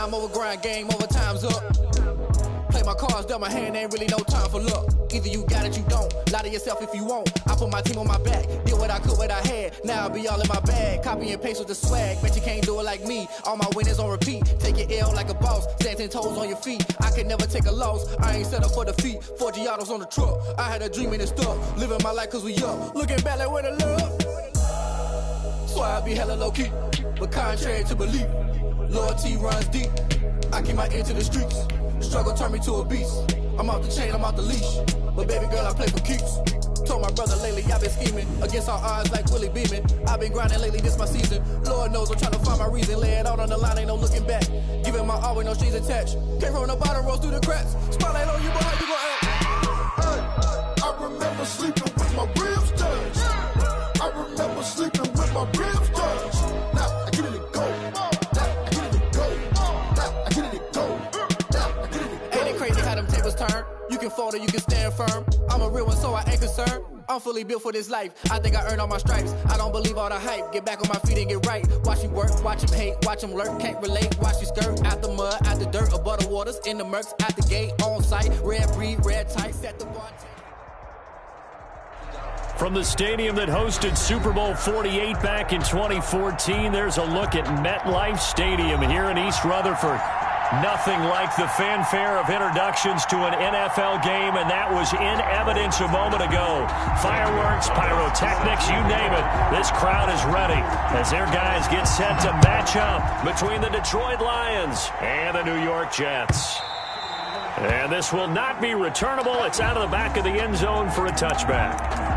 Time over grind, game over, time's up. Play my cards, dealt my hand, ain't really no time for luck. Either you got it, you don't. Lie to yourself if you won't. I put my team on my back, did what I could, what I had. Now I'll be all in my bag, copy and paste with the swag. Bet you can't do it like me, all my winners on repeat. Take your L like a boss, stand 10 toes on your feet. I can never take a loss, I ain't set up for defeat. 4 Giottos on the truck, I had a dream and it's stuck. Living my life cause we up, looking back like where the love. So I be hella low key, but contrary to belief, loyalty runs deep. I keep my ear to the streets, struggle turned me to a beast. I'm off the chain, I'm off the leash, but baby girl I play for keeps. Told my brother lately I've been scheming, against all odds like Willie Beeman. I've been grinding lately, this my season. Lord knows I'm trying to find my reason. Lay it out on the line, ain't no looking back. Giving my all with no strings attached. Came from the bottom, rose through the cracks. Spotlight on you, boy, how you gon' act? Hey, I remember sleeping with my ribs touched. I remember sleeping with my ribs touched. Now I get it to go. Now I get it to go. Now I get it to go. Now I get it to go. Ain't it crazy how them tables turn? You can fold or you can stand firm. I'm a real one, so I ain't concerned. I'm fully built for this life. I think I earned all my stripes. I don't believe all the hype. Get back on my feet and get right. Watch you work, watch him hate, watch him lurk. Can't relate, watch you skirt. Out the mud, out the dirt, above the waters, in the murks, out the gate, on site. Red breed, red tight, set the bar. From the stadium that hosted Super Bowl 48 back in 2014, there's a look at MetLife Stadium here in East Rutherford. Nothing like the fanfare of introductions to an NFL game, and that was in evidence a moment ago. Fireworks, pyrotechnics, you name it. This crowd is ready as their guys get set to match up between the Detroit Lions and the New York Jets. And this will not be returnable. It's out of the back of the end zone for a touchback.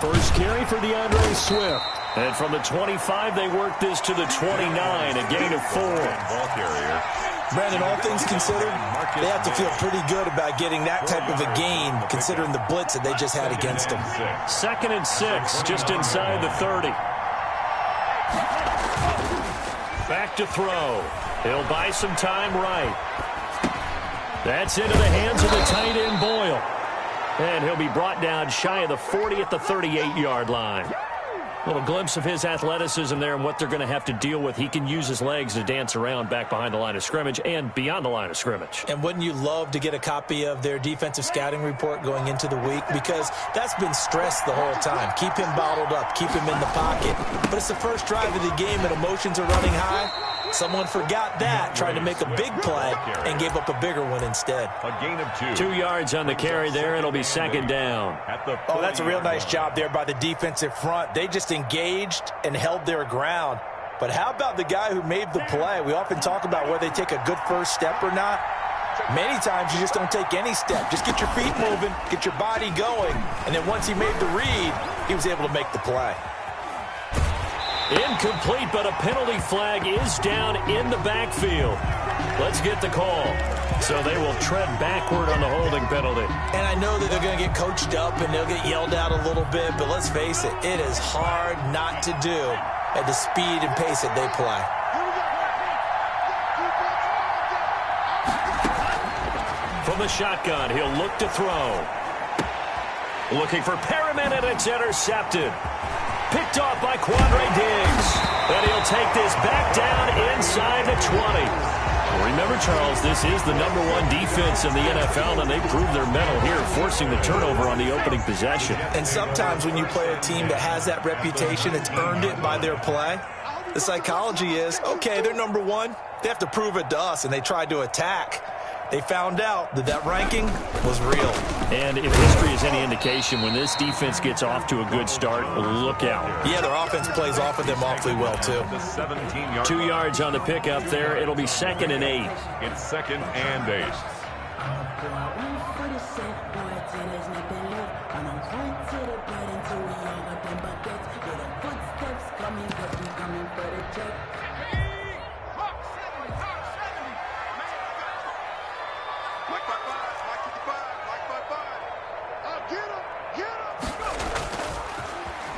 First carry for DeAndre Swift. And from the 25, they work this to the 29, a gain of 4. Ball carrier. Brandon, all things considered, they have to feel pretty good about getting that type of a gain, considering the blitz that they just had against them. 2nd and 6, just inside the 30. Back to throw. He'll buy some time right. That's into the hands of the tight end, Boyle. And he'll be brought down shy of the 40 at the 38-yard line. A little glimpse of his athleticism there and what they're going to have to deal with. He can use his legs to dance around back behind the line of scrimmage and beyond the line of scrimmage. And wouldn't you love to get a copy of their defensive scouting report going into the week? Because that's been stressed the whole time. Keep him bottled up. Keep him in the pocket. But it's the first drive of the game and emotions are running high. Someone forgot that, tried to make a big play, and gave up a bigger one instead. A gain of 2. 2 yards on the carry there. It'll be 2nd down. Oh, that's a real nice job there by the defensive front. They just engaged and held their ground. But how about the guy who made the play? We often talk about whether they take a good first step or not. Many times you just don't take any step. Just get your feet moving, get your body going. And then once he made the read, he was able to make the play. Incomplete, but a penalty flag is down in the backfield. Let's get the call. So they will tread backward on the holding penalty. And I know that they're going to get coached up and they'll get yelled out a little bit, but let's face it, it is hard not to do at the speed and pace that they play. From the shotgun, he'll look to throw. Looking for Perriman, and it's intercepted. Picked off by Quandre Diggs. And he'll take this back down inside the 20. Remember, Charles, this is the #1 defense in the NFL, and they proved their mettle here, forcing the turnover on the opening possession. And sometimes when you play a team that has that reputation, it's earned it by their play. The psychology is, okay, they're #1. They have to prove it to us, and they tried to attack. They found out that that ranking was real. And if history is any indication, when this defense gets off to a good start, look out. Yeah, their offense plays off of them awfully well, too. 2 yards on the pickup there. It'll be 2nd and 8. It's 2nd and 8.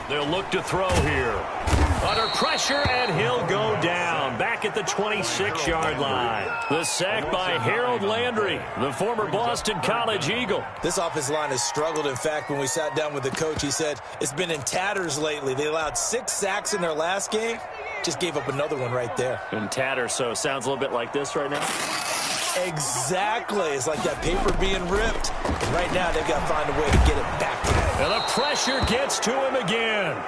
They'll look to throw here. Under pressure, and he'll go down. Back at the 26-yard line. The sack by Harold Landry, the former Boston College Eagle. This offensive line has struggled. In fact, when we sat down with the coach, he said it's been in tatters lately. They allowed 6 sacks in their last game. Just gave up another one right there. In tatters, so sounds a little bit like this right now. Exactly. It's like that paper being ripped. And right now, they've got to find a way to get it back to them. And the pressure gets to him again.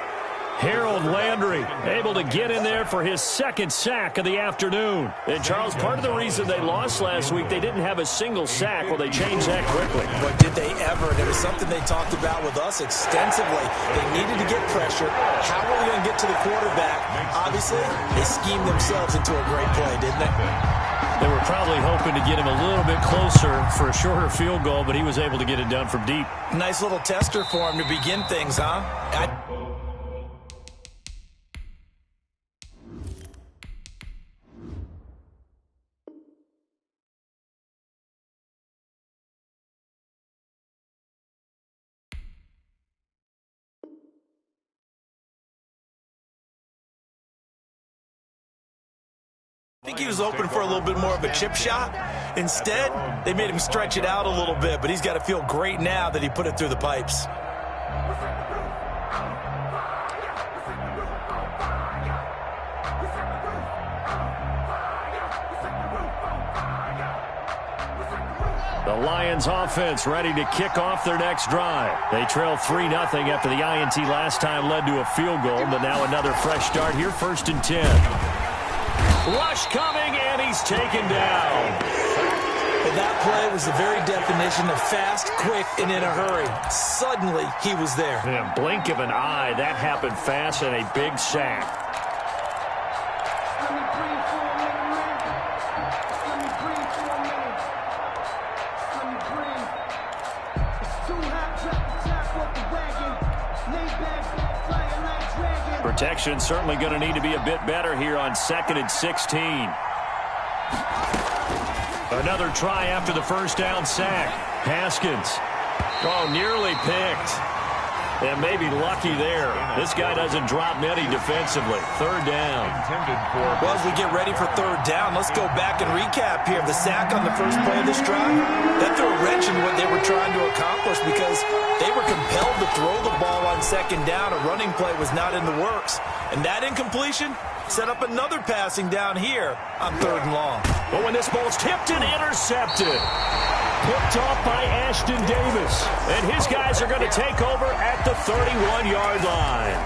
Harold Landry able to get in there for his second sack of the afternoon. And, Charles, part of the reason they lost last week, they didn't have a single sack. Well, they changed that quickly. But did they ever? And it was something they talked about with us extensively. They needed to get pressure. How are we going to get to the quarterback? Obviously, they schemed themselves into a great play, didn't they? They were probably hoping to get him a little bit closer for a shorter field goal, but he was able to get it done from deep. Nice little tester for him to begin things, huh? I think he was open for a little bit more of a chip shot. Instead, they made him stretch it out a little bit, but he's got to feel great now that he put it through the pipes. The Lions offense ready to kick off their next drive. They trail 3-0 after the INT last time led to a field goal, but now another fresh start here, 1st and 10. Rush coming, and he's taken down. And that play was the very definition of fast, quick, and in a hurry. Suddenly, he was there. In a blink of an eye, that happened fast, and a big sack. Protection certainly going to need to be a bit better here on 2nd and 16. Another try after the first down sack. Haskins. Oh, nearly picked. And maybe lucky there. This guy doesn't drop many defensively. 3rd down. Well, as we get ready for 3rd down, let's go back and recap here. The sack on the first play of this drive, that threw a wrench in what they were trying to accomplish because they were compelled to throw the ball on 2nd down. A running play was not in the works. And that incompletion set up another passing down here on 3rd and long. But when this ball's tipped and intercepted. Picked off by Ashton Davis. And his guys are going to take over at the 31-yard line.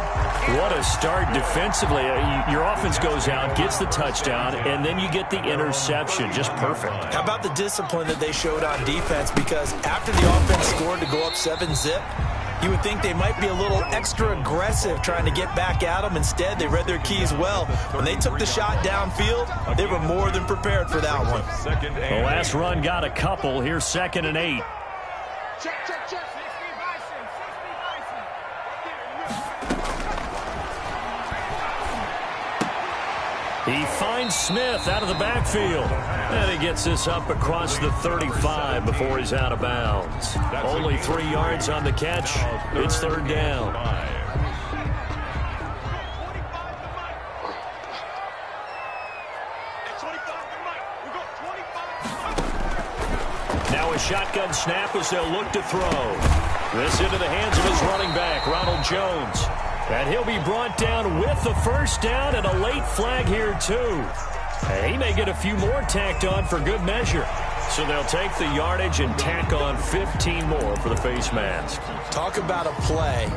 What a start defensively. Your offense goes out, gets the touchdown, and then you get the interception. Just perfect. How about the discipline that they showed on defense? Because after the offense scored to go up 7-zip, you would think they might be a little extra aggressive trying to get back at them. Instead, they read their keys well. When they took the shot downfield, they were more than prepared for that one. The last run got a couple. Here's 2nd and 8. Check, check, check. He finds Smith out of the backfield. And he gets this up across the 35 before he's out of bounds. Only 3 yards on the catch. It's 3rd down. Now a shotgun snap as they'll look to throw. This into the hands of his running back, Ronald Jones. And he'll be brought down with the first down and a late flag here, too. And he may get a few more tacked on for good measure. So they'll take the yardage and tack on 15 more for the face mask. Talk about a play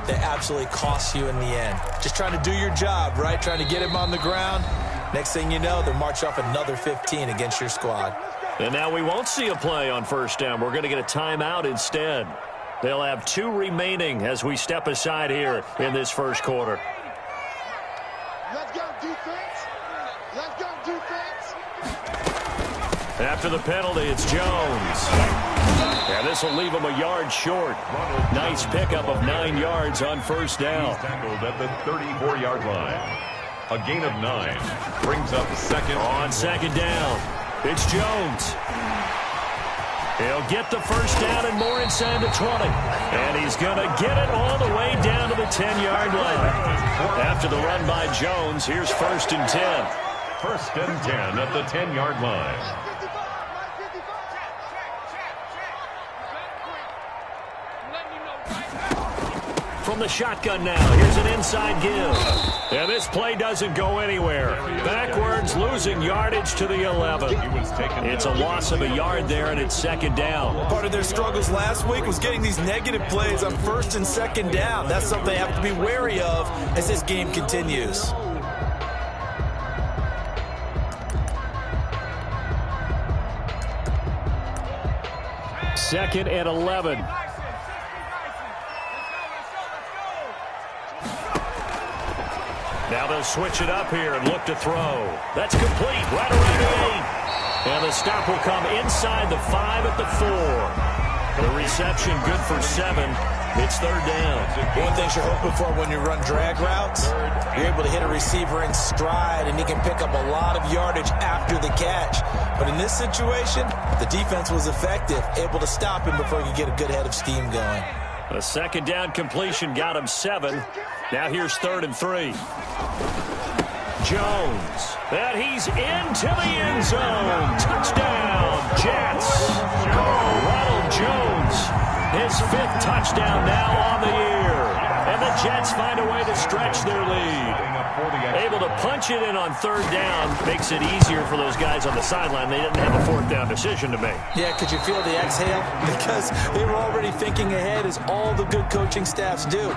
that absolutely costs you in the end. Just trying to do your job, right? Trying to get him on the ground. Next thing you know, they'll march off another 15 against your squad. And now we won't see a play on first down. We're going to get a timeout instead. They'll have 2 remaining as we step aside here in this first quarter. Let's go defense. Let's go defense. After the penalty, it's Jones. And this will leave him a yard short. Nice pickup of 9 yards on first down. He's tackled at the 34-yard line. A gain of 9 brings up second. On second down, it's Jones. He'll get the first down and more inside the 20. And he's going to get it all the way down to the 10-yard line. After the run by Jones, here's 1st and 10. 1st and 10 at the 10-yard line. From the shotgun now, here's an inside give. And this play doesn't go anywhere. Backwards, losing yardage to the 11. It's a loss of a yard there, and it's 2nd down. Part of their struggles last week was getting these negative plays on 1st and 2nd down. That's something they have to be wary of as this game continues. Second and 11. Now they'll switch it up here and look to throw. That's complete right around the 8. And the stop will come inside the 5 at the 4. The reception good for 7. It's 3rd down. One thing you're hoping for when you run drag routes, you're able to hit a receiver in stride, and he can pick up a lot of yardage after the catch. But in this situation, the defense was effective, able to stop him before he could get a good head of steam going. A 2nd down completion got him 7. Now here's 3rd and 3. Jones. And he's into the end zone. Touchdown, Jets. Ronald Jones. His 5th touchdown now on the year. And the Jets find a way to stretch their lead. Able to punch it in on 3rd down makes it easier for those guys on the sideline. They didn't have a 4th down decision to make. Yeah, could you feel the exhale? Because they were already thinking ahead, as all the good coaching staffs do.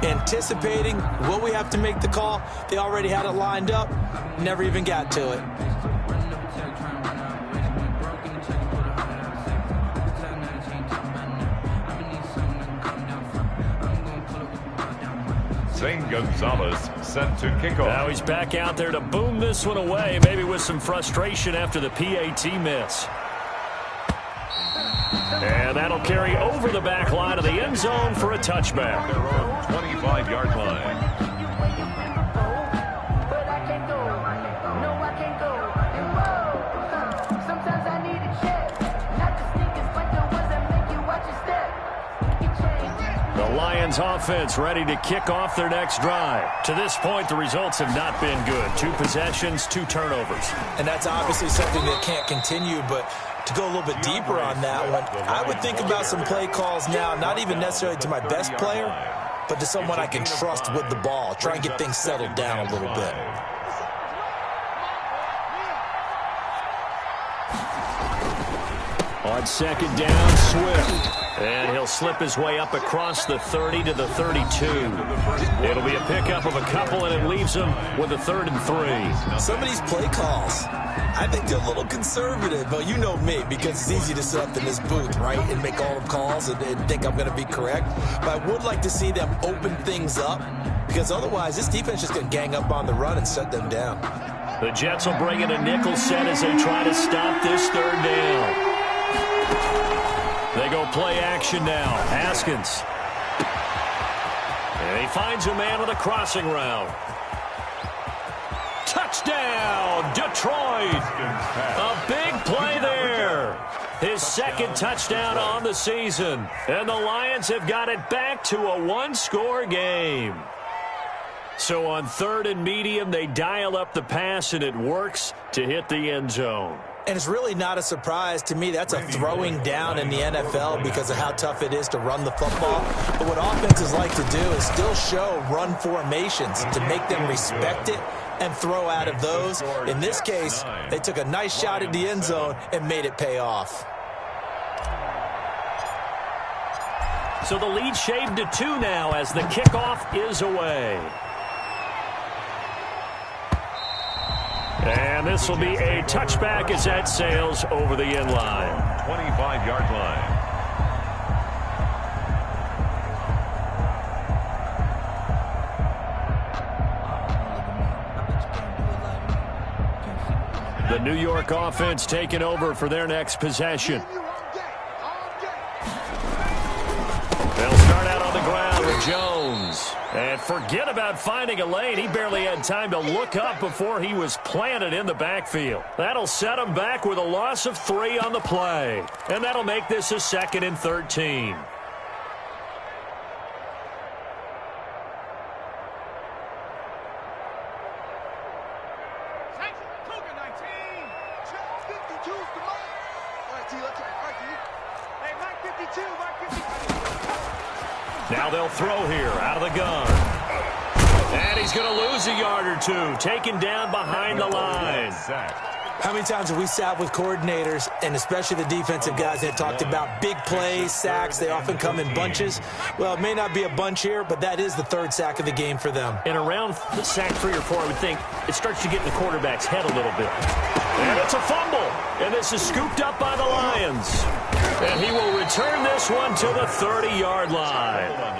Anticipating, will we have to make the call? They already had it lined up. Never even got to it. Zane Gonzalez set to kick off. Now he's back out there to boom this one away, maybe with some frustration after the PAT miss. And that'll carry over the back line of the end zone for a touchback. Their own 25-yard line. The Lions offense ready to kick off their next drive. To this point, the results have not been good. 2 possessions, 2 turnovers. And that's obviously something that can't continue, but to go a little bit deeper on that one, I would think about some play calls now, not even necessarily to my best player, but to someone I can trust with the ball. Try and get things settled down a little bit. On 2nd down, Swift. And he'll slip his way up across the 30 to the 32. It'll be a pickup of a couple, and it leaves him with a 3rd and 3. Some of these play calls, I think they're a little conservative, but you know me, because it's easy to sit up in this booth, right, and make all the calls and think I'm going to be correct. But I would like to see them open things up, because otherwise this defense is just going to gang up on the run and shut them down. The Jets will bring in a nickel set as they try to stop this 3rd down. They go play action now. Haskins. And he finds a man with a crossing route. Touchdown, Detroit. A big play there. His 2nd touchdown on the season. And the Lions have got it back to a 1-score game. So on 3rd and medium, they dial up the pass, and it works to hit the end zone. And it's really not a surprise to me. That's a throwing down in the NFL because of how tough it is to run the football. But what offenses like to do is still show run formations to make them respect it and throw out of those. In this case, they took a nice shot at the end zone and made it pay off. So the lead shaved to 2 now as the kickoff is away. And this will be a touchback as that sails over the end line. 25-yard line. The New York offense taking over for their next possession. They'll start out on the ground with Jones. And forget about finding a lane. He barely had time to look up before he was planted in the backfield. That'll set him back with a loss of 3 on the play. And that'll make this a 2nd and 13. Now they'll throw here out of the gun. And he's going to lose a yard or 2, taken down behind the line. How many times have we sat with coordinators, and especially the defensive guys, that talked about big plays, sacks? They often come in bunches. Well, it may not be a bunch here, but that is the 3rd sack of the game for them. And around sack 3 or 4, I would think it starts to get in the quarterback's head a little bit. And it's a fumble. And this is scooped up by the Lions. And he will return this one to the 30-yard line.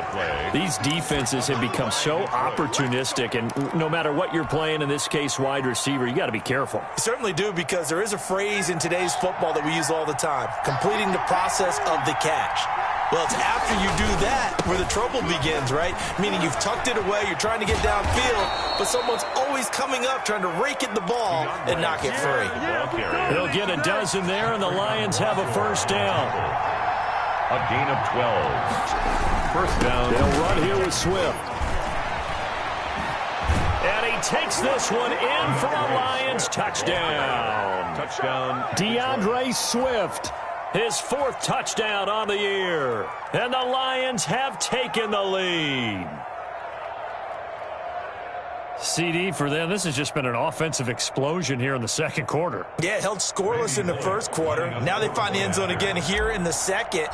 These defenses have become so opportunistic, and no matter what you're playing, in this case wide receiver, you got to be careful. You certainly do, because there is a phrase in today's football that we use all the time: completing the process of the catch. Well, it's after you do that where the trouble begins, right? Meaning you've tucked it away, you're trying to get downfield, but someone's always coming up trying to rake at the ball and knock it free. He'll get a dozen there, and the Lions have a 1st down. A gain of 12. 1st down. They'll run here with Swift. And he takes this one in for a Lions touchdown. DeAndre Swift, his 4th touchdown on the year. And the Lions have taken the lead. CD for them, this has just been an offensive explosion here in the 2nd quarter. Yeah, held scoreless in the 1st quarter. Now they find the end zone again here in the 2nd.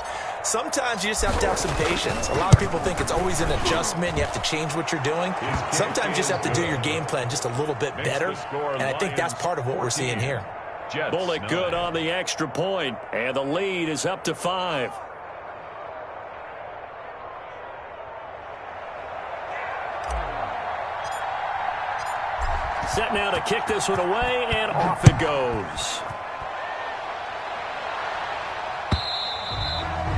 Sometimes you just have to have some patience. A lot of people think it's always an adjustment. You have to change what you're doing. Sometimes you just have to do your game plan just a little bit better. And I think that's part of what we're seeing here. Bullock good on the extra point, and the lead is up to 5. Set now to kick this one away, and off it goes.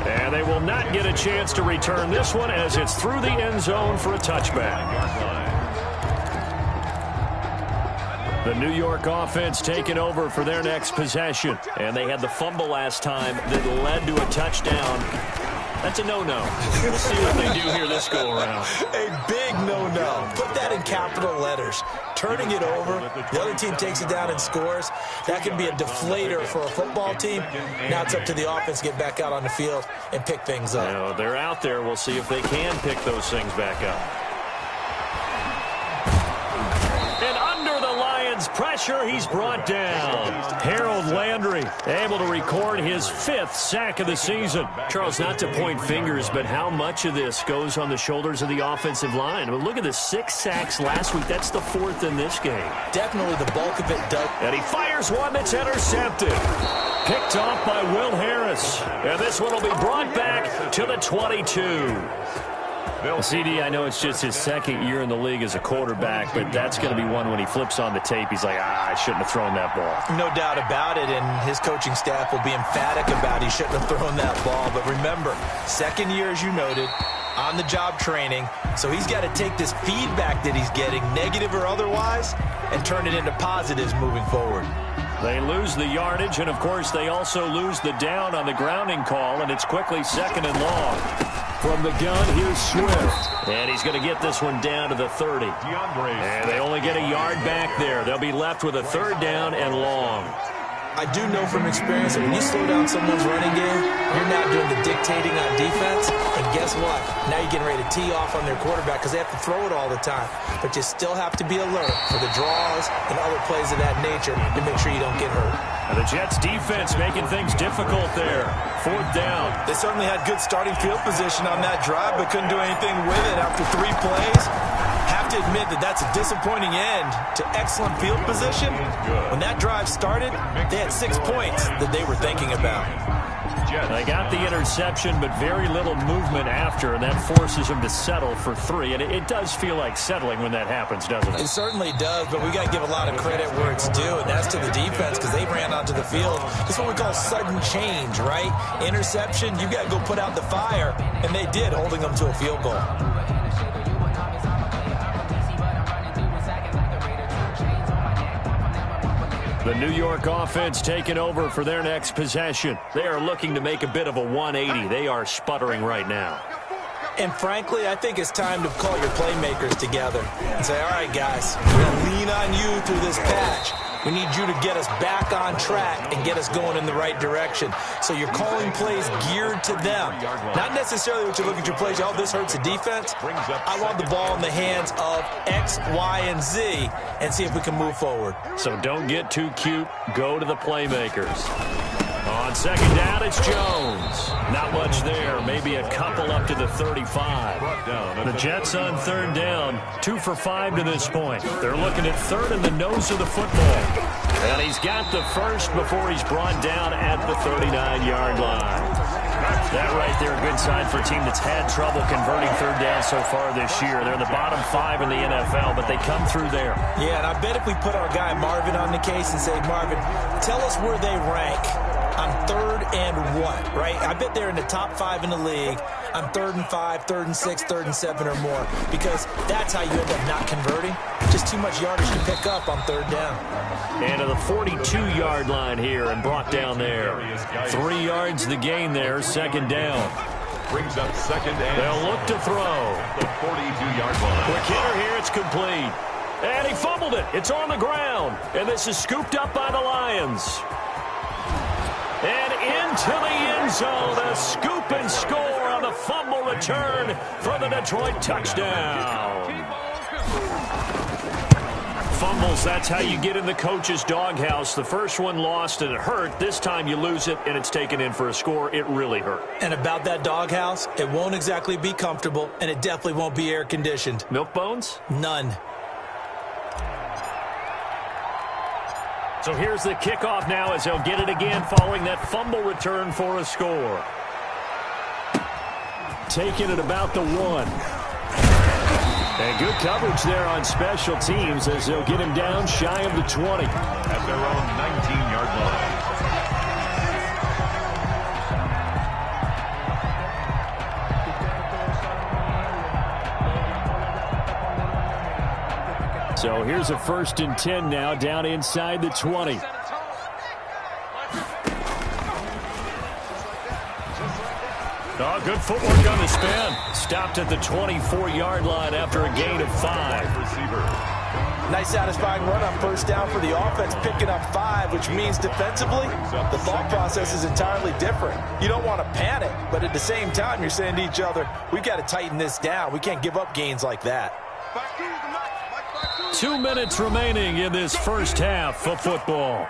And they will not get a chance to return this one as it's through the end zone for a touchback. The New York offense taking over for their next possession. And they had the fumble last time that led to a touchdown. That's a no-no. We'll see what they do here this go-around. A big no-no. Put that in capital letters. Turning it over, the other team takes it down and scores. That can be a deflator for a football team. Now it's up to the offense to get back out on the field and pick things up. Now, they're out there. We'll see if they can pick those things back up. And under the Lions' pressure, he's brought down. Harold Landry able to record his 5th sack of the season. Charles, not to point fingers, but how much of this goes on the shoulders of the offensive line? I mean, look at the 6 sacks last week. That's the 4th in this game. Definitely the bulk of it does. And he fires one that's intercepted. Picked off by Will Harris. And this one will be brought back to the 22. CD, I know it's just his 2nd year in the league as a quarterback, but that's going to be one when he flips on the tape, he's like, I shouldn't have thrown that ball. No doubt about it, and his coaching staff will be emphatic about he shouldn't have thrown that ball. But remember, 2nd year, as you noted, on-the-job training, so he's got to take this feedback that he's getting, negative or otherwise, and turn it into positives moving forward. They lose the yardage, and, of course, they also lose the down on the grounding call, and it's quickly 2nd and long. From the gun, here's Swift. And he's going to get this one down to the 30. And they only get a yard back there. They'll be left with a 3rd down and long. I do know from experience that when you slow down someone's running game, you're now doing the dictating on defense. And guess what? Now you're getting ready to tee off on their quarterback because they have to throw it all the time. But you still have to be alert for the draws and other plays of that nature to make sure you don't get hurt. And the Jets defense making things difficult there. 4th down. They certainly had good starting field position on that drive, but couldn't do anything with it after 3 plays. Have to admit that that's a disappointing end to excellent field position. When that drive started, they had 6 points that they were thinking about. Jets. They got the interception, but very little movement after, and that forces them to settle for 3. And it does feel like settling when that happens, doesn't it? It certainly does, but we got to give a lot of credit where it's due, and that's to the defense because they ran onto the field. It's what we call sudden change, right? Interception, you got to go put out the fire, and they did, holding them to a field goal. The New York offense taking over for their next possession. They are looking to make a bit of a 180. They are sputtering right now. And frankly, I think it's time to call your playmakers together and say, all right, guys, we're going to lean on you through this patch. We need you to get us back on track and get us going in the right direction. So you're calling plays geared to them. Not necessarily what you look at your plays, oh, this hurts the defense. I want the ball in the hands of X, Y, and Z and see if we can move forward. So don't get too cute. Go to the playmakers. On second down, it's Jones. Not much there. Maybe a couple up to the 35. The Jets on third down. 2 for 5 to this point. They're looking at third in the nose of the football. And he's got the first before he's brought down at the 39-yard line. That right there, a good sign for a team that's had trouble converting third down so far this year. They're in the bottom 5 in the NFL, but they come through there. Yeah, and I bet if we put our guy Marvin on the case and say, Marvin, tell us where they rank on third and what, right? I bet they're in the top 5 in the league on 3rd and 5, 3rd and 6, 3rd and 7 or more, because that's how you end up not converting. Just too much yardage to pick up on third down. And to the 42-yard line here and brought down there. 3 yards the gain there, second down. Brings up second and they'll look to throw. The 42-yard line. Quick hitter here, it's complete. And he fumbled it. It's on the ground. And this is scooped up by the Lions. And into the end zone, a scoop and score on the fumble return for the Detroit touchdown. Fumbles, that's how you get in the coach's doghouse. The first one lost and it hurt. This time you lose it and it's taken in for a score. It really hurt. And about that doghouse, it won't exactly be comfortable, and it definitely won't be air-conditioned. Milk bones? None. So here's the kickoff now as they'll get it again following that fumble return for a score. Taking it about the 1. And good coverage there on special teams as they'll get him down shy of the 20. At their own 19-yard line. So here's a 1st and 10 now down inside the 20. Oh, good footwork on the spin. Stopped at the 24-yard line after a gain of 5. Receiver. Nice satisfying run on first down for the offense, picking up 5, which means defensively, the thought process is entirely different. You don't want to panic, but at the same time, you're saying to each other, we've got to tighten this down. We can't give up gains like that. 2 minutes remaining in this first half of football.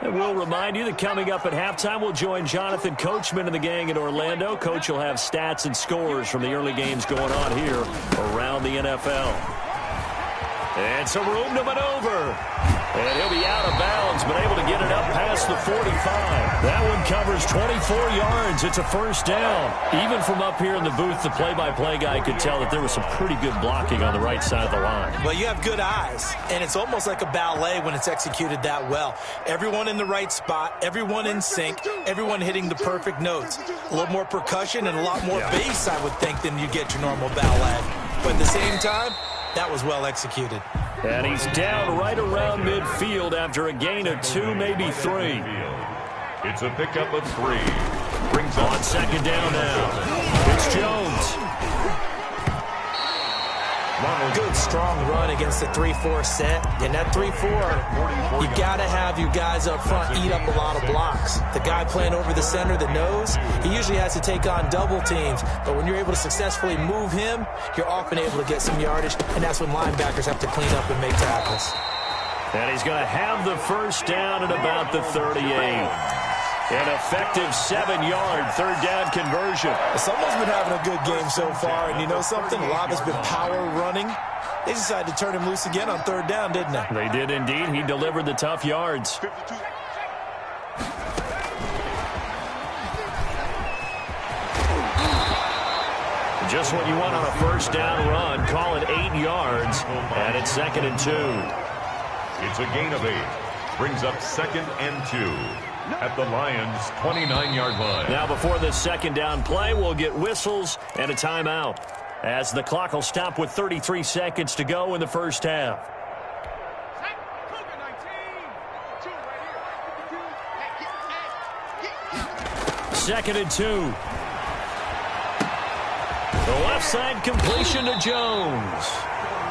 And we'll remind you that coming up at halftime, we'll join Jonathan Coachman and the gang in Orlando. Coach will have stats and scores from the early games going on here around the NFL. And some room to maneuver. And he'll be out of bounds, but able to get it up past the 45. That one covers 24 yards. It's a first down. Even from up here in the booth, the play-by-play guy could tell that there was some pretty good blocking on the right side of the line. Well, you have good eyes, and it's almost like a ballet when it's executed that well. Everyone in the right spot, everyone in sync, everyone hitting the perfect notes. A little more percussion and a lot more bass, I would think, than you get your normal ballet. But at the same time, that was well executed. And he's down right around midfield after a gain of 2, maybe 3. It's a pickup of 3. Brings on second down now. It's Jones. Good, strong run against the 3-4 set. And that 3-4, you got to have your guys up front eat up a lot of blocks. The guy playing over the center, the nose, he usually has to take on double teams. But when you're able to successfully move him, you're often able to get some yardage. And that's when linebackers have to clean up and make tackles. And he's going to have the first down at about the 38. An effective 7-yard third down conversion. Someone's been having a good game so far, and you know something? A lot has been power running. They decided to turn him loose again on third down, didn't they? They did indeed. He delivered the tough yards. Just what you want on a first down run. Call it 8 yards, and it's 2nd and 2. It's a gain of 8. Brings up 2nd and 2 at the Lions' 29-yard line. Now before the second down play, we'll get whistles and a timeout, as the clock will stop with 33 seconds to go in the first half. 2nd and 2. The left side completion to Jones.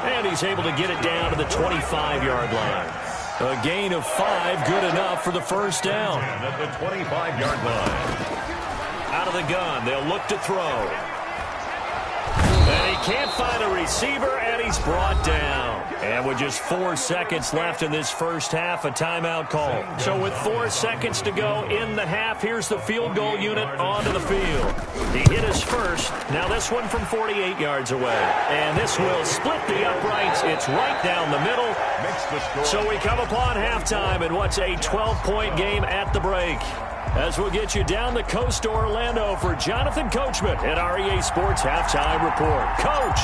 And he's able to get it down to the 25-yard line. A gain of 5, good enough for the first down. At the 25-yard line. Out of the gun, they'll look to throw. And he can't find a receiver, and he's brought down. And with just 4 seconds left in this first half, a timeout call. So with 4 seconds to go in the half, here's the field goal unit onto the field. He hit his first. Now this one from 48 yards away. And this will split the uprights. It's right down the middle. So we come upon halftime in what's a 12-point game at the break. As we'll get you down the coast to Orlando for Jonathan Coachman at our EA Sports Halftime Report. Coach!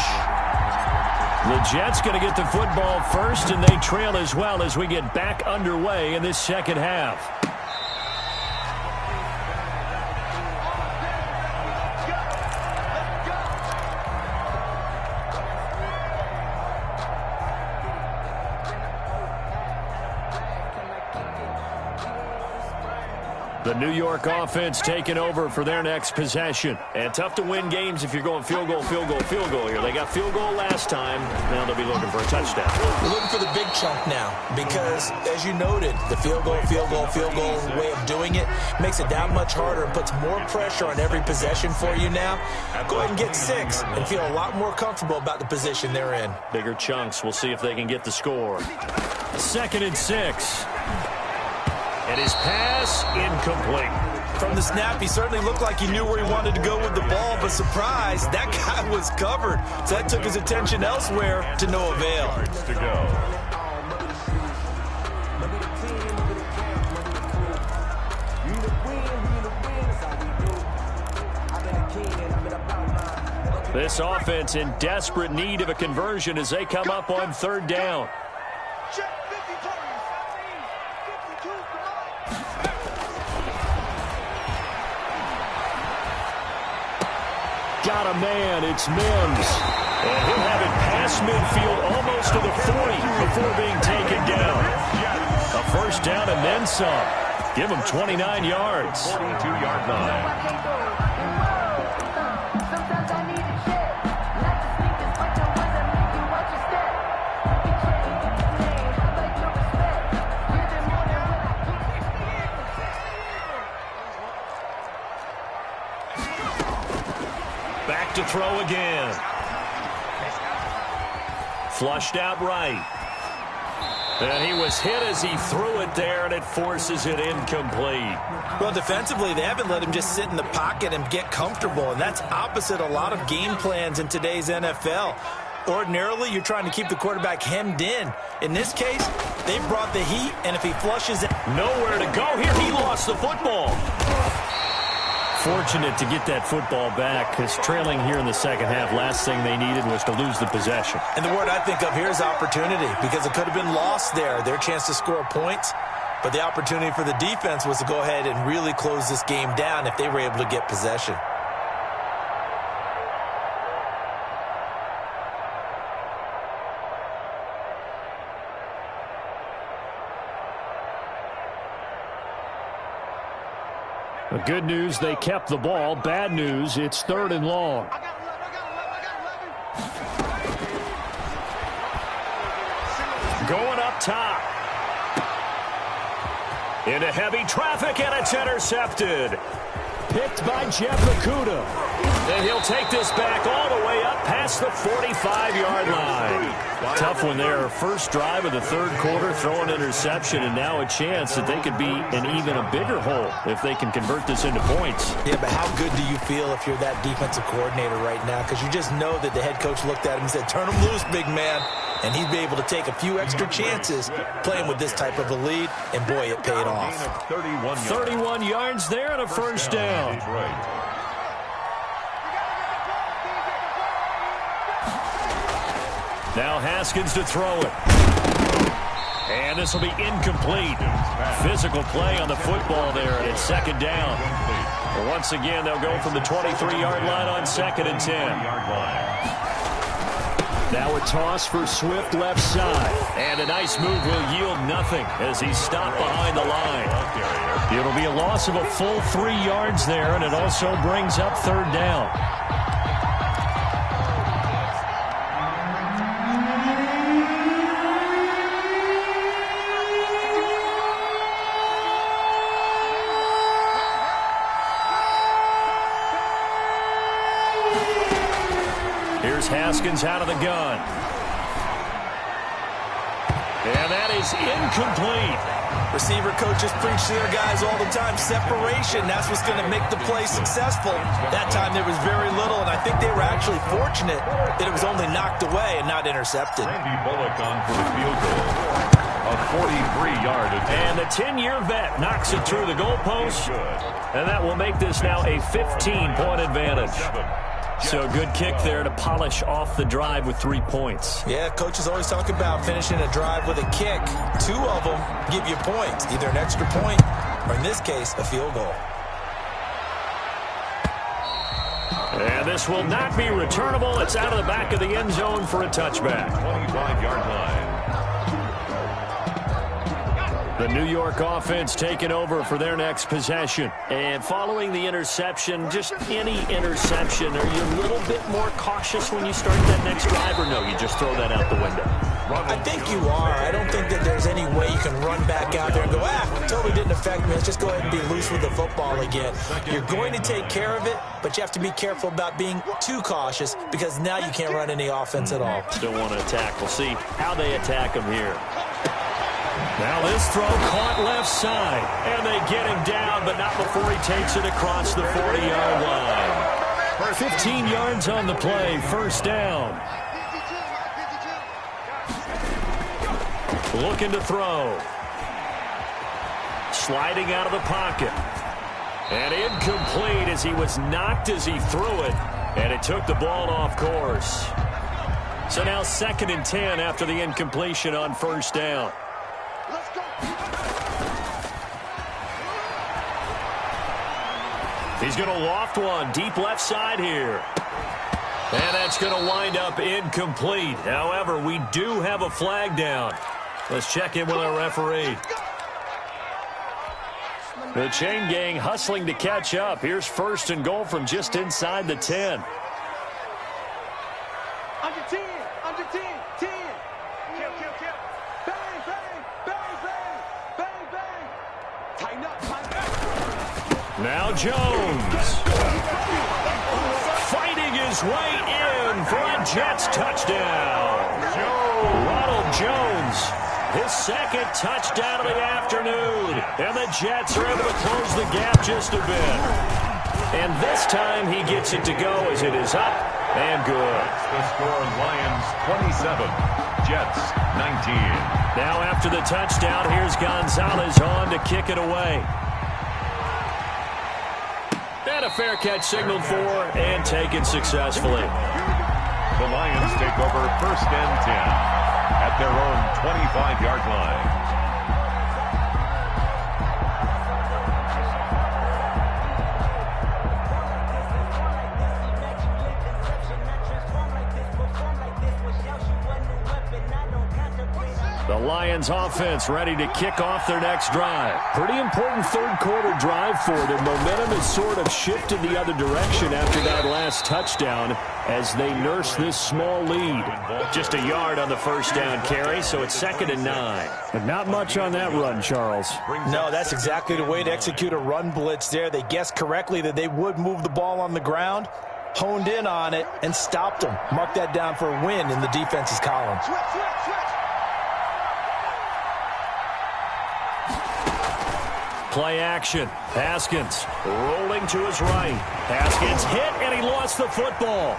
The Jets going to get the football first, and they trail as well as we get back underway in this second half. The New York offense taking over for their next possession. And tough to win games if you're going field goal, field goal, field goal here. They got field goal last time. Now they'll be looking for a touchdown. We're looking for the big chunk now because, as you noted, the field goal way of doing it makes it that much harder and puts more pressure on every possession for you now. Go ahead and get 6 and feel a lot more comfortable about the position they're in. Bigger chunks. We'll see if they can get the score. 2nd and 6. And his pass incomplete. From the snap, he certainly looked like he knew where he wanted to go with the ball, but surprise, that guy was covered. So that took his attention elsewhere to no avail. Yards to go. This offense in desperate need of a conversion as they come up on third down. Got a man, it's Mims. And he'll have it past midfield almost to the 40 before being taken down. A first down and then some. Give him 29 yards. 42-yard line. Back to throw again. Flushed out right. And he was hit as he threw it there, and it forces it incomplete. Well, defensively, they haven't let him just sit in the pocket and get comfortable, and that's opposite a lot of game plans in today's NFL. Ordinarily, you're trying to keep the quarterback hemmed in. In this case, they brought the heat, and if he flushes it... Nowhere to go here. He lost the football. Fortunate to get that football back because trailing here in the second half, last thing they needed was to lose the possession. And the word I think of here is opportunity because it could have been lost there, their chance to score points. But the opportunity for the defense was to go ahead and really close this game down if they were able to get possession. The good news, they kept the ball. Bad news, it's 3rd and long. Going up top. Into heavy traffic, and it's intercepted. picked by Jeff Okudah. And he'll take this back all the way up past the 45-yard line. Tough one there. First drive of the third quarter, throw an interception, and now a chance that they could be in even a bigger hole if they can convert this into points. Yeah, but how good do you feel if you're that defensive coordinator right now? Because you just know that the head coach looked at him and said, turn him loose, big man. And he'd be able to take a few extra chances playing with this type of a lead, and boy, it paid off. 31 yards there and a first down. Now Haskins to throw it. And this will be incomplete. Physical play on the football there, and it's second down. Once again, they'll go from the 23-yard line on 2nd and 10. Now a toss for Swift left side. And a nice move will yield nothing as he's stopped behind the line. It'll be a loss of a full 3 yards there, and it also brings up third down. Haskins out of the gun. And that is incomplete. Receiver coaches preach to their guys all the time. Separation, that's what's going to make the play successful. That time there was very little, and I think they were actually fortunate that it was only knocked away and not intercepted. Randy Bullock on for the field goal. A 43-yard attempt. And the 10-year vet knocks it through the goalpost. And that will make this now a 15-point advantage. So good kick there to polish off the drive with 3 points. Yeah, coaches always talk about finishing a drive with a kick. 2 of them give you points, either an extra point or, in this case, a field goal. And this will not be returnable. It's out of the back of the end zone for a touchback. 25-yard line. The New York offense taking over for their next possession. And following the interception, just any interception, are you a little bit more cautious when you start that next drive, or no, you just throw that out the window? I think you are. I don't think that there's any way you can run back out there and go, totally didn't affect me. Let's just go ahead and be loose with the football again. You're going to take care of it, but you have to be careful about being too cautious because now you can't run any offense at all. Still want to attack. We'll see how they attack them here. Now this throw caught left side, and they get him down, but not before he takes it across the 40-yard line. 15 yards on the play, first down. Looking to throw. Sliding out of the pocket. And incomplete as he was knocked as he threw it, and it took the ball off course. So now 2nd and 10 after the incompletion on first down. He's going to loft one deep left side here. And that's going to wind up incomplete. However, we do have a flag down. Let's check in with our referee. The chain gang hustling to catch up. Here's 1st and goal from just inside the 10. Under 10, under 10, 10. Kill, kill, kill. Bang, bang, bang, bang, bang, bang. Tighten up, tighten up. Now Jones. Fighting his way in for a Jets touchdown. Ronald Jones, his 2nd touchdown of the afternoon. And the Jets are able to close the gap just a bit. And this time he gets it to go as it is up and good. The score, Lions 27, Jets 19. Now after the touchdown, here's Gonzalez on to kick it away. And a fair catch signaled for and taken successfully. The Lions take over 1st and 10 at their own 25-yard line. The Lions offense ready to kick off their next drive. Pretty important third quarter drive for them. Momentum has sort of shifted the other direction after that last touchdown as they nurse this small lead. Just a yard on the first down carry, so it's 2nd and 9. But not much on that run, Charles. No, that's exactly the way to execute a run blitz there. They guessed correctly that they would move the ball on the ground, honed in on it, and stopped them. Mark that down for a win in the defense's column. Play action. Haskins rolling to his right. Haskins hit, and he lost the football.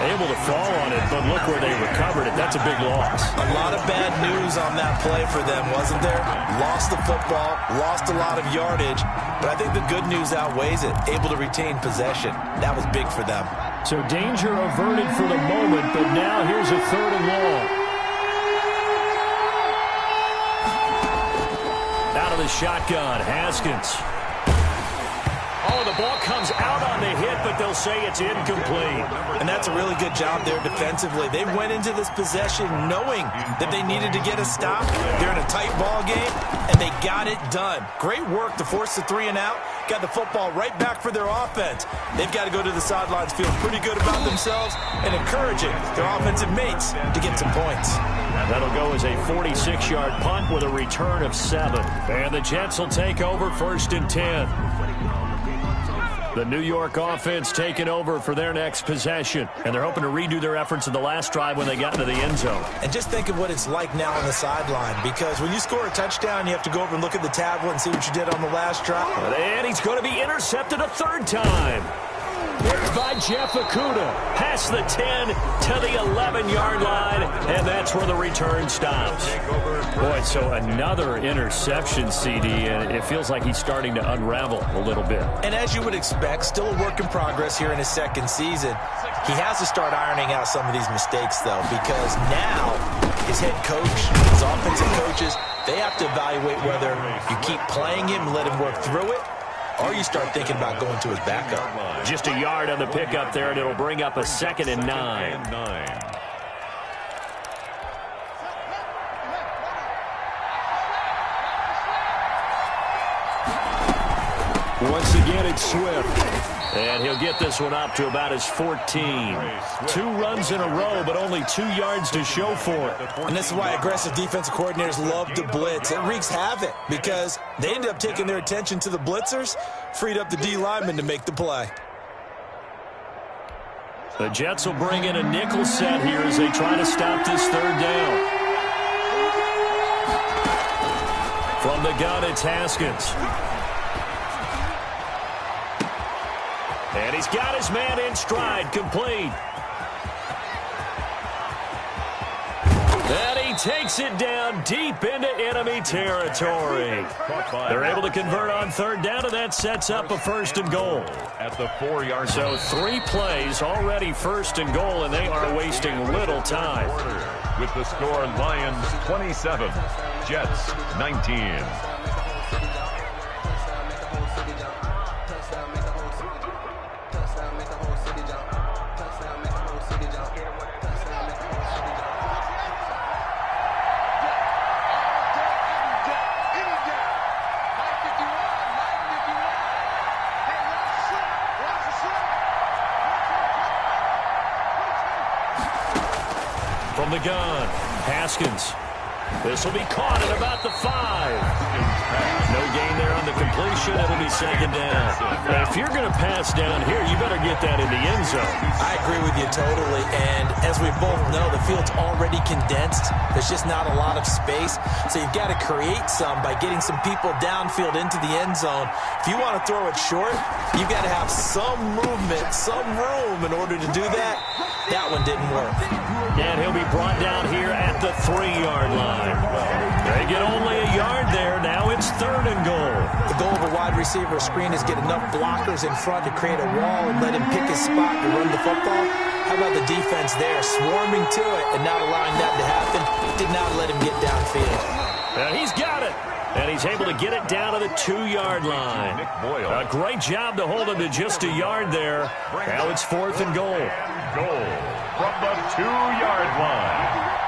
Able to fall on it, but look where they recovered it. That's a big loss. A lot of bad news on that play for them, wasn't there? Lost the football, lost a lot of yardage, but I think the good news outweighs it. Able to retain possession. That was big for them. So danger averted for the moment, but now here's a 3rd and long. Out of the shotgun, Haskins. Oh, the ball comes out on the hit, but they'll say it's incomplete. And that's a really good job there defensively. They went into this possession knowing that they needed to get a stop. They're in a tight ball game, and they got it done. Great work to force the 3 and out. Got the football right back for their offense. They've got to go to the sidelines feeling pretty good about themselves and encouraging their offensive mates to get some points. That'll go as a 46-yard punt with a return of 7. And the Jets will take over 1st and 10. The New York offense taking over for their next possession. And they're hoping to redo their efforts in the last drive when they got into the end zone. And just think of what it's like now on the sideline, because when you score a touchdown, you have to go over and look at the tablet and see what you did on the last drive. And he's going to be intercepted a 3rd time. Picked by Jeff Okudah. Past the 10 to the 11-yard line, and that's where the return stops. Boy, so another interception, CD, and it feels like he's starting to unravel a little bit. And as you would expect, still a work in progress here in his 2nd season. He has to start ironing out some of these mistakes, though, because now his head coach, his offensive coaches, they have to evaluate whether you keep playing him and let him work through it, or you start thinking about going to his backup. Just a yard on the pickup there, and it'll bring up a 2nd and 9. Once again, it's Swift. And he'll get this one up to about his 14. 2 runs in a row, but only 2 yards to show for it. And this is why aggressive defensive coordinators love to blitz. It wreaks havoc because they end up taking their attention to the blitzers, freed up the D lineman to make the play. The Jets will bring in a nickel set here as they try to stop this 3rd down. From the gun, it's Haskins. And he's got his man in stride, complete. And he takes it down deep into enemy territory. They're able to convert on 3rd down, and that sets up a 1st and goal. At the 4-yard So 3 plays, already 1st and goal, and they are wasting little time. with the score Lions 27, Jets 19. From the gun, Haskins. This will be caught at about the 5. No gain there on the completion. It'll be 2nd down. Now, if you're going to pass down here, you better get that in the end zone. I agree with you totally. And as we both know, the field's already condensed. There's just not a lot of space. So you've got to create some by getting some people downfield into the end zone. If you want to throw it short, you've got to have some movement, some room in order to do that. That one didn't work. And he'll be brought down here at the 3-yard line. They get only a yard there. Now it's 3rd and goal. The goal of a wide receiver screen is get enough blockers in front to create a wall and let him pick his spot to run the football. How about the defense there, swarming to it and not allowing that to happen? Did not let him get downfield. And he's got it. And he's able to get it down to the 2-yard line. A great job to hold him to just a yard there. Now it's 4th and goal. Goal from the 2-yard line.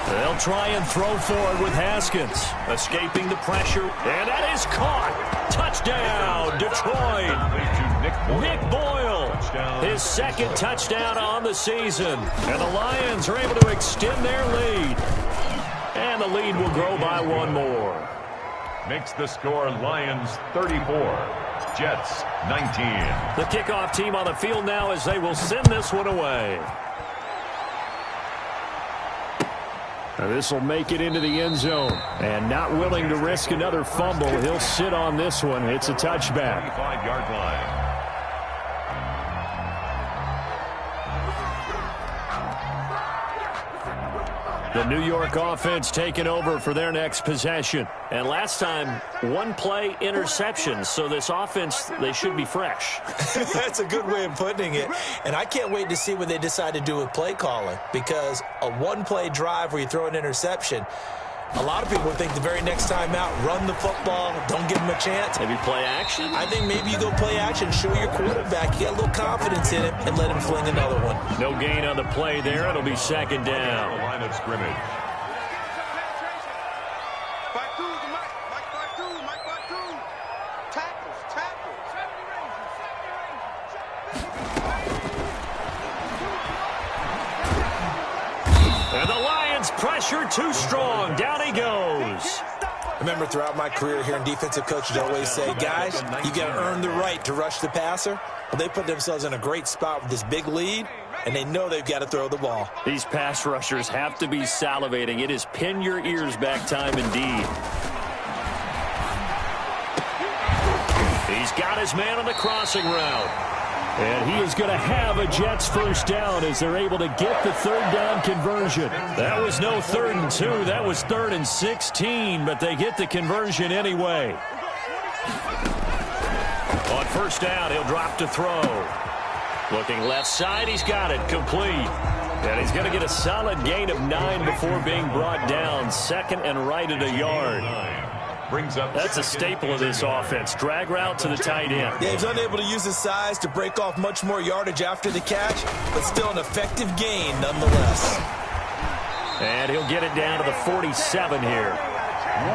They'll try and throw forward with Haskins. Escaping the pressure, and that is caught. Touchdown, Detroit. Nick Boyle, his second touchdown on the season. And the Lions are able to extend their lead. And the lead will grow by one more. Makes the score Lions 34, Jets 19. The kickoff team on the field now as they will send this one away. This will make it into the end zone. And not willing to risk another fumble, he'll sit on this one. It's a touchback. 25-yard line. The New York offense taking over for their next possession. And last time, one play interception. So this offense, they should be fresh. That's a good way of putting it. And I can't wait to see what they decide to do with play calling. Because a one-play drive where you throw an interception, a lot of people would think the very next time out, run the football, don't give them a chance. Maybe play action? I think maybe you go play action, show your quarterback, you get a little confidence in it, and let him fling another one. No gain on the play there. It'll be second down. The line of scrimmage. And the Lions pressure too strong. Down he goes. Remember, throughout my career here in defensive coaches always say, guys, you got to earn the right to rush the passer. Well, they put themselves in a great spot with this big lead, and they know they've got to throw the ball. These pass rushers have to be salivating. It is pin your ears back time indeed. He's got his man on the crossing route. And he is going to have a Jets first down as they're able to get the third down conversion. That was no 3rd and 2. That was 3rd and 16, but they get the conversion anyway. On first down, he'll drop to throw. Looking left side, he's got it, complete. And he's going to get a solid gain of 9 before being brought down. Second and right at a yard. Brings up That's a staple of this offense. Drag route to the tight end. Yeah, he's unable to use his size to break off much more yardage after the catch, but still an effective gain nonetheless. And he'll get it down to the 47 here.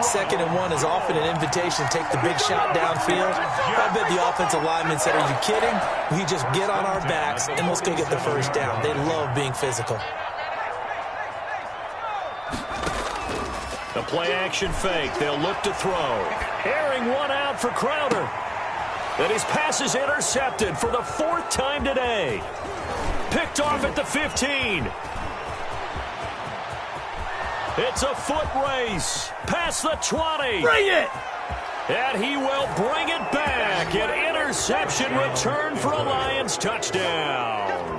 2nd and 1 is often an invitation to take the big shot downfield. I bet the offensive lineman said, are you kidding? We just get on our backs and let's go get the first down. They love being physical. The play-action fake. They'll look to throw. Airing one out for Crowder. And his pass is intercepted for the 4th time today. Picked off at the 15. It's a foot race. Past the 20. Bring it! And he will bring it back. An interception return for a Lions touchdown.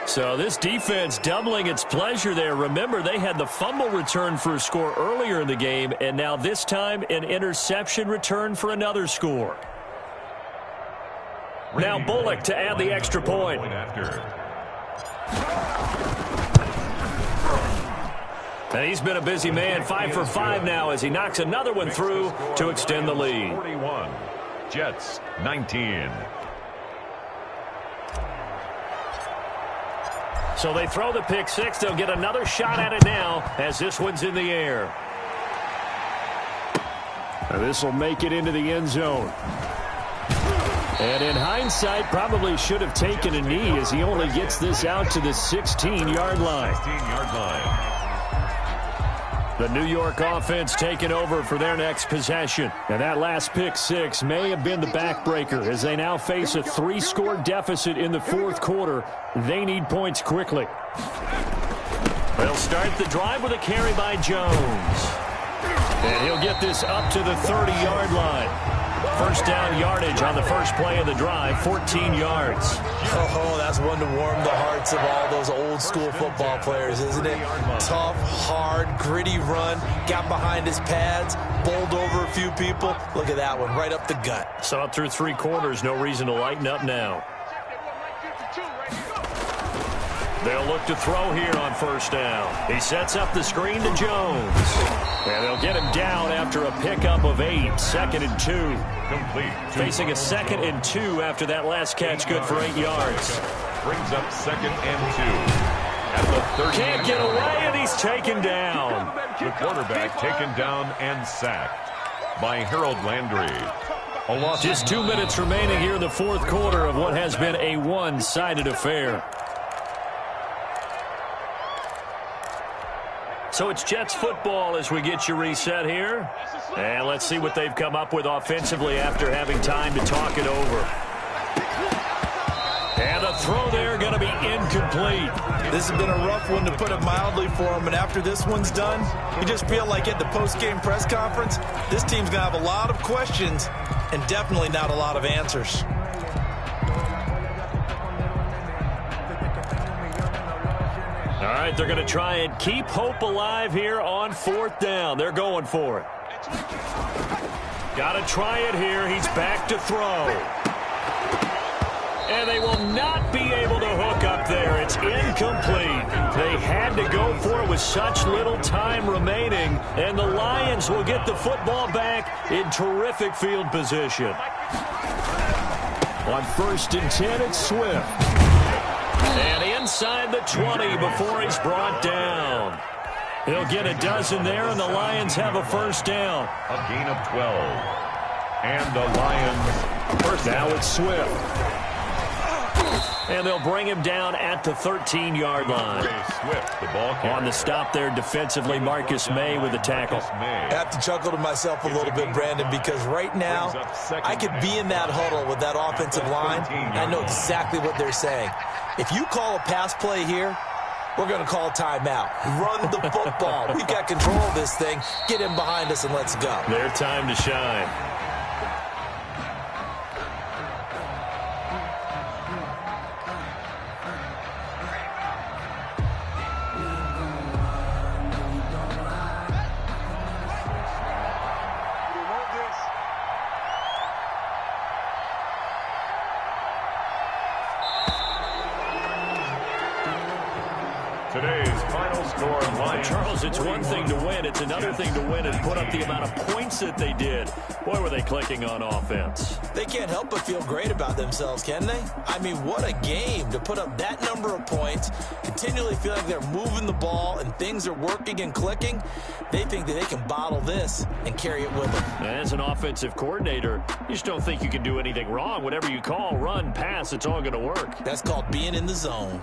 So this defense doubling its pleasure there. Remember, they had the fumble return for a score earlier in the game, and now this time an interception return for another score. Now Bullock to add the extra point. And he's been a busy man, 5 for 5 now as he knocks another one through to extend the lead. 41, Jets 19. So they throw the pick six. They'll get another shot at it now as this one's in the air. And this will make it into the end zone. And in hindsight, probably should have taken a knee as he only gets this out to the 16-yard line. 16-yard line. The New York offense taking over for their next possession. And that last pick six may have been the backbreaker as they now face a 3-score deficit in the 4th quarter. They need points quickly. They'll start the drive with a carry by Jones. And he'll get this up to the 30-yard line. First down yardage on the first play of the drive, 14 yards. Oh, that's one to warm the hearts of all those old-school football players, isn't it? Tough, hard, gritty run, got behind his pads, bowled over a few people. Look at that one, right up the gut. Saw it through 3 quarters, no reason to lighten up now. They'll look to throw here on first down. He sets up the screen to Jones. And they'll get him down after a pickup of 8. 2nd and 2. Complete. Facing a 2nd and 2 after that last catch, good for 8 yards. Brings up 2nd and 2. at the 30. Can't get away, and he's taken down. The quarterback taken down and sacked by Harold Landry. A loss. Just 2 minutes remaining here in the fourth quarter of what has been a one-sided affair. So it's Jets football as we get you reset here. And let's see what they've come up with offensively after having time to talk it over. And the throw there going to be incomplete. This has been a rough one, to put it mildly, for him. And after this one's done, you just feel like at the post-game press conference, this team's going to have a lot of questions and definitely not a lot of answers. All right, they're going to try and keep hope alive here on fourth down. They're going for it. Got to try it here. He's back to throw. And they will not be able to hook up there. It's incomplete. They had to go for it with such little time remaining. And the Lions will get the football back in terrific field position. On 1st and 10, it's Swift. And inside the 20 before he's brought down. He'll get a dozen there, and the Lions have a first down. A gain of 12. And the Lions first down. Now it's Swift. And they'll bring him down at the 13-yard line. Swift, the ball carrier. On the stop there defensively, Marcus May with the tackle. I have to chuckle to myself a little bit, Brandon, because right now I could be in that huddle with that offensive line, and I know exactly what they're saying. If you call a pass play here, we're going to call timeout. Run the football. We've got control of this thing. Get him behind us and let's go. Their time to shine. Today's final score, Lions. Charles, it's one thing to win. It's another thing to win and put up the amount of points that they did. Boy, were they clicking on offense. They can't help but feel great about themselves, can they? I mean, what a game to put up that number of points, continually feel like they're moving the ball and things are working and clicking. They think that they can bottle this and carry it with them. As an offensive coordinator, you just don't think you can do anything wrong. Whatever you call, run, pass, it's all going to work. That's called being in the zone.